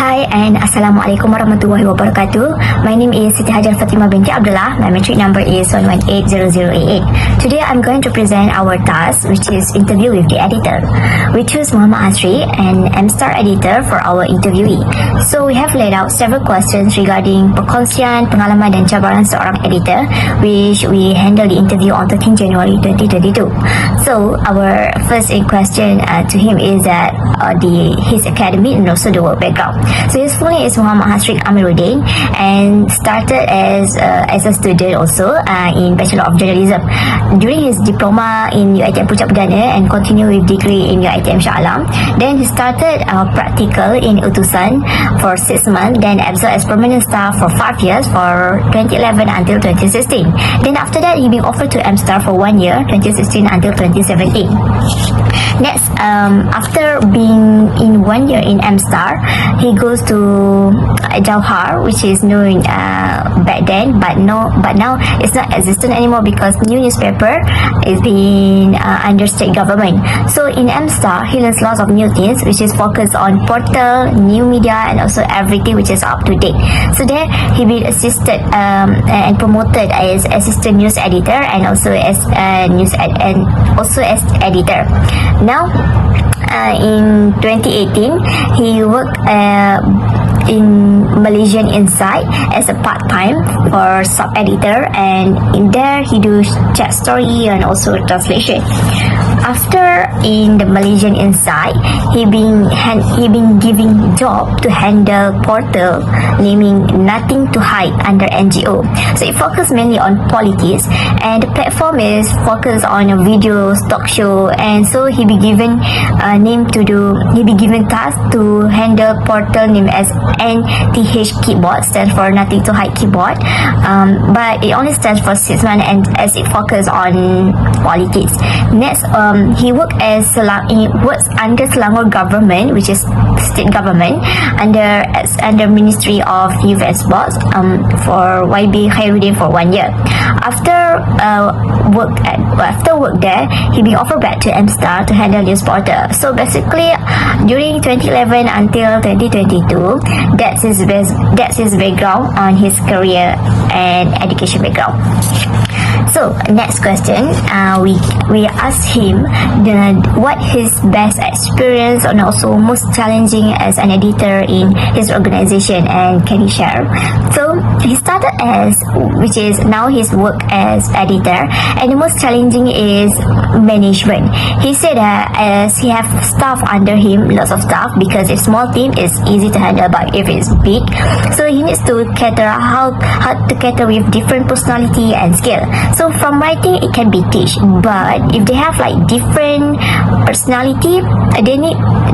Hi and Assalamualaikum warahmatullahi wabarakatuh. My name is Siti Hajar Fatimah binti Abdullah. My metric number is 1180088. Today I'm going to present our task, which is interview with the editor. We choose Mohamad and M-Star editor for our interviewee. So we have laid out several questions regarding perkongsian, pengalaman dan cabaran seorang editor, which we handle the interview on 13 January 2022. So our first question to him is that his academic and also the work background. So his full name is Mohamad Amir and started as a student also in Bachelor of Journalism. During his diploma in UiTM Puncak Perdana and continue with degree in UiTM Shah Alam. Then he started practical in Utusan for 6 months, then absorbed as permanent staff for 5 years for 2011 until 2016. Then after that, he been offered to M-Star for 1 year, 2016 until 2017. Next, after being in 1 year in M-Star, he goes to Jauhar, which is known back then, but now it's not existent anymore because new newspaper is being under state government. So in M-Star, he learns lots of new things, which is focused on portal, new media, and also everything which is up to date. So there, he been assisted and promoted as assistant news editor and also as as editor. Now, in 2018, he worked in Malaysian Insight as a part-time for sub-editor, and in there he do chat story and also translation. After in the Malaysian Insight, he been giving job to handle portal naming Nothing to Hide under NGO. So it focus mainly on politics, and the platform is focused on a video talk show, and so he be given task to handle portal named as NTH keyboard, stands for Nothing to Hide keyboard, but it only stands for 6 months and as it focus on politics. Next, he works under Selangor government, which is state government, under Ministry of Youth and Sports for YB Khairuddin for 1 year. After work there, he been offered back to M-Star to handle news portal. So basically, during 2011 until 2022, that's his background on his career and education background. So next question, we asked him what his best experience and also most challenging as an editor in his organization, and can he share? So he started which is now his work as editor, and the most challenging is management. He said that as he have staff under him, lots of staff, because if small team is easy to handle, but if it's big, so he needs to cater how to cater with different personality and skill. So from writing, it can be teach, but if they have like different personality,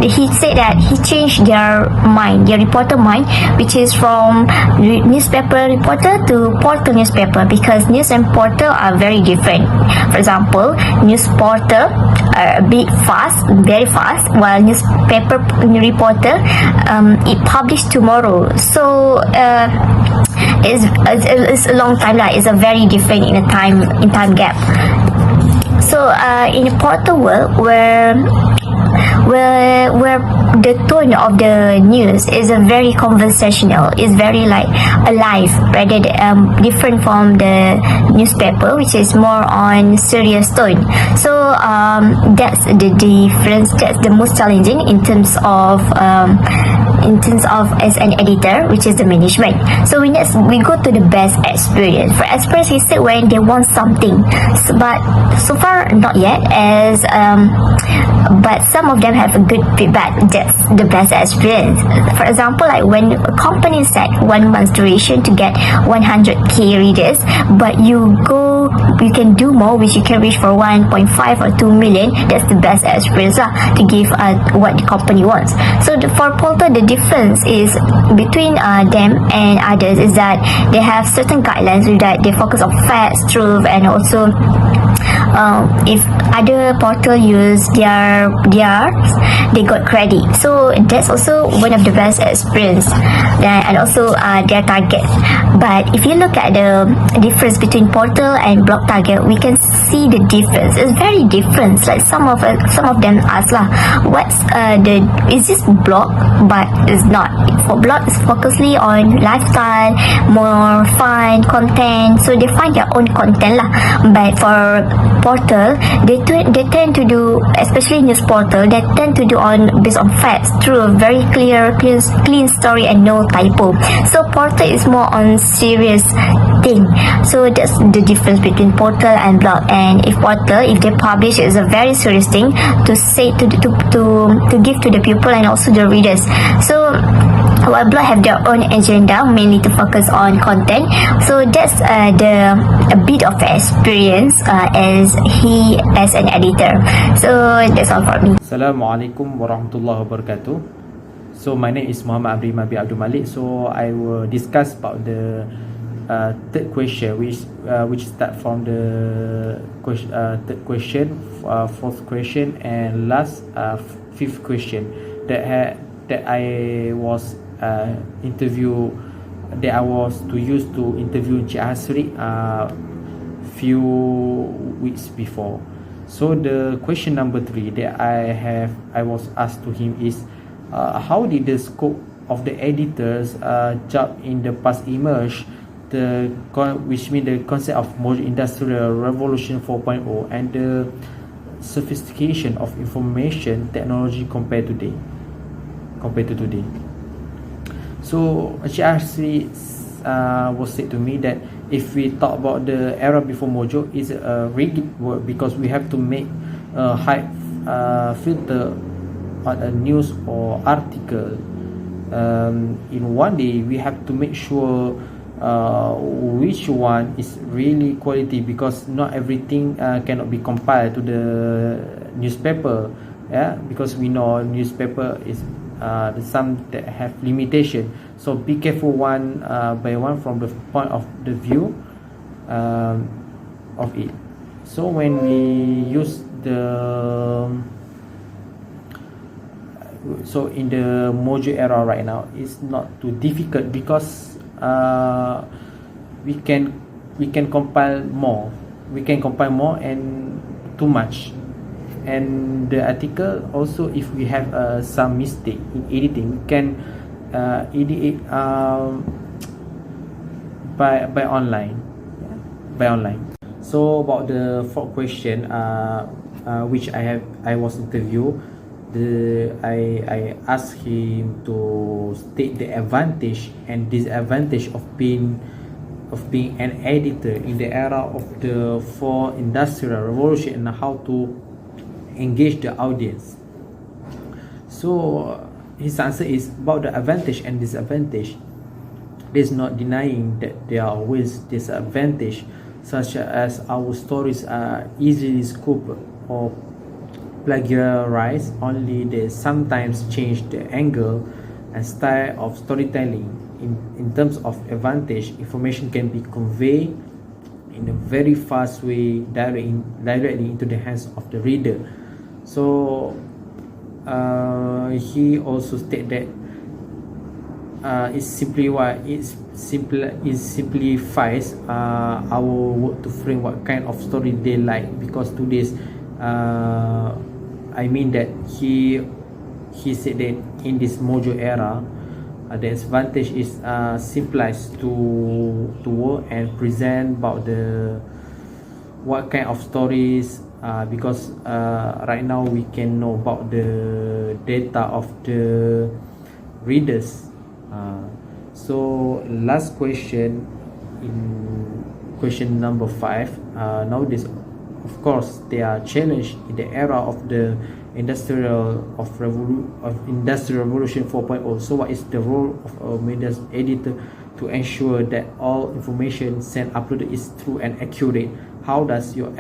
he said that he changed their reporter mind, which is from newspaper reporter to portal newspaper, because news and portal are very different. For example, news portal are a bit fast, very fast, while newspaper reporter it published tomorrow. So it's a long time, it's a very different in time gap. So in a portal world where the tone of the news is a very conversational, is very like alive, rather different from the newspaper, which is more on serious tone. So that's the difference. That's the most challenging in terms of as an editor, which is the management. So we go to the best experience. For experience, he said when they want something, but so far not yet, but some of them have a good feedback. That's the best experience. For example, like when a company set 1 month's duration to get 100k readers, but you can do more, which you can reach for 1.5 or 2 million. That's the best experience to give what the company wants. So for portal, the difference is between them and others is that they have certain guidelines with that they focus on facts, truth, and also If other portal use theirs, they got credit. So that's also one of the best experience, and also their target. But if you look at the difference between portal and blog target, we can see the difference. It's very different. Like some of them ask lah, what's is this blog? But it's not. For blog, it's focusly on lifestyle, more fun content. So they find their own content lah. But for portal, they tend to do, especially news portal, they tend to do based on facts, through a very clean story and no typo. So portal is more on serious thing. So that's the difference between portal and blog. And if portal, if they publish, is a very serious thing to say to give to the people and also the readers. So while blog have their own agenda, mainly to focus on content. So that's a bit of experience as an editor. So that's all for me. Assalamualaikum warahmatullahi wabarakatuh. So my name is Mohamad bin Abdul Malek. So I will discuss about the third question, which start from the third question, fourth question, and last fifth question that I was to use to interview Encik Hasri few weeks before. So the question number 3 that I was asked to him is, how did the scope of the editor's job in the past emerge, which means the concept of modern industrial revolution 4.0 and the sophistication of information technology compared to today. So Encik Hasri was said to me that if we talk about the era before Mojo, is a rigid work because we have to make a high filter on a news or article. In one day, we have to make sure which one is really quality, because not everything cannot be compiled to the newspaper. Yeah, because we know newspaper is some that have limitation. So be careful one by one from the point of the view of it. So when we use so in the Mojo era right now, it's not too difficult because we can compile more. We can compile more and too much. And the article also, if we have some mistake in editing, we can edit it by online. So about the fourth question, which I was interviewed, I asked him to state the advantage and disadvantage of being an editor in the era of the fourth industrial revolution, and how to engage the audience. So his answer is about the advantage and disadvantage. There's not denying that there are always disadvantage, such as our stories are easily scooped or plagiarized. Only they sometimes change the angle and style of storytelling. In terms of advantage, information can be conveyed in a very fast way, directly into the hands of the reader. So he also stated that it simplifies our work to frame what kind of story they like, because today's I mean that he said that in this Mojo era, the advantage is simplified to work and present about what kind of stories, because right now we can know about the data of the readers. So last question, in question number 5, nowadays of course there are challenges in the era of the industrial revolution 4.0. So what is the role of a media editor to ensure that all information sent uploaded is true and accurate? How does your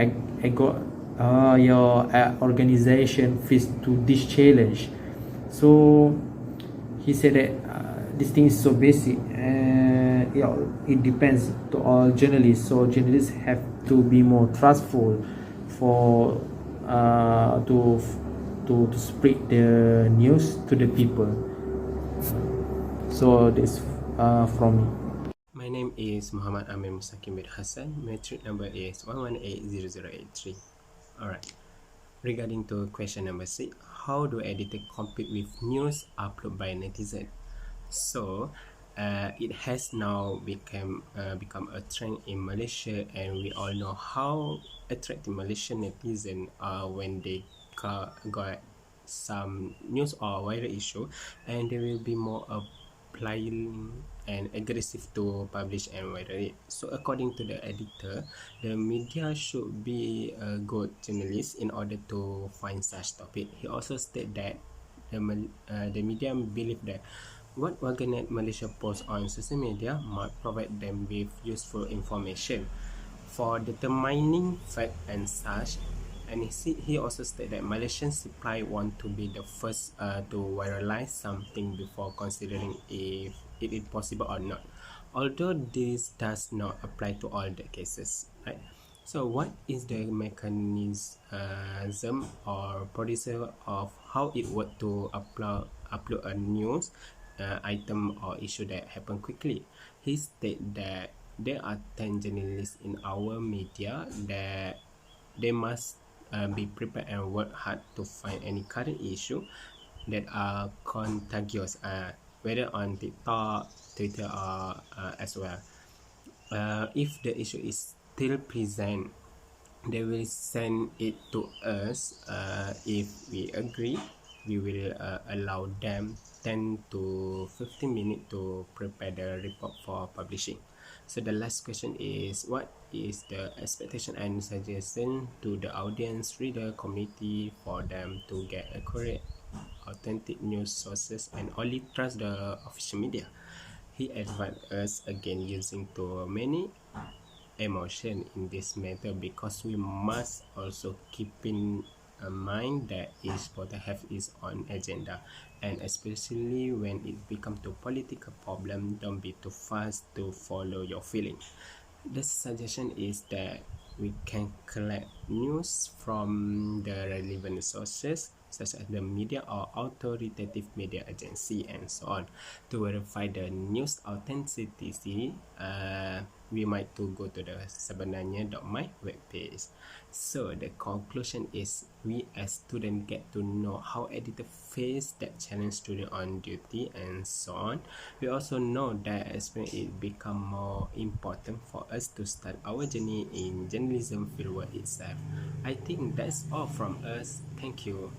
organization face to this challenge? So he said that this thing is so basic, and it depends to all journalists. So journalists have to be more trustful for to spread the news to the people. So this from me. My name is Mohamad Amir Mustaqim with Hasan. Metric number is 1180083. Alright. Regarding to question number 6, how do editor compete with news uploaded by netizen? So it has now become a trend in Malaysia, and we all know how attractive Malaysian netizen are when they got some news or viral issue, and they will be more applying and aggressive to publish and viral it. So according to the editor, the media should be a good journalist in order to find such topic. He also stated that the media believe that what Warganet Malaysia posts on social media might provide them with useful information for determining fact and such. And he also stated that Malaysians simply want to be the first to viralize something before considering if it is possible or not, although this does not apply to all the cases, right? So what is the mechanism or procedure of how it works to upload a news item or issue that happen quickly? He stated that there are 10 journalists in our media that they must be prepared and work hard to find any current issue that are contagious, whether on TikTok, Twitter, or as well. If the issue is still present, they will send it to us. If we agree, we will allow them 10 to 15 minutes to prepare the report for publishing. So the last question is, what is the expectation and suggestion to the audience, reader, community for them to get accurate, authentic news sources and only trust the official media? He advised us again using too many emotion in this matter, because we must also keep in mind that each voter have its own agenda, and especially when it becomes to political problem, don't be too fast to follow your feeling. The suggestion is that we can collect news from the relevant sources such as the media or authoritative media agency and so on. To verify the news authenticity, we might to go to the sebenarnya.my webpage. So the conclusion is, we as students get to know how editor face that challenge student on duty and so on. We also know that experience it become more important for us to start our journey in journalism fieldwork itself. I think that's all from us. Thank you.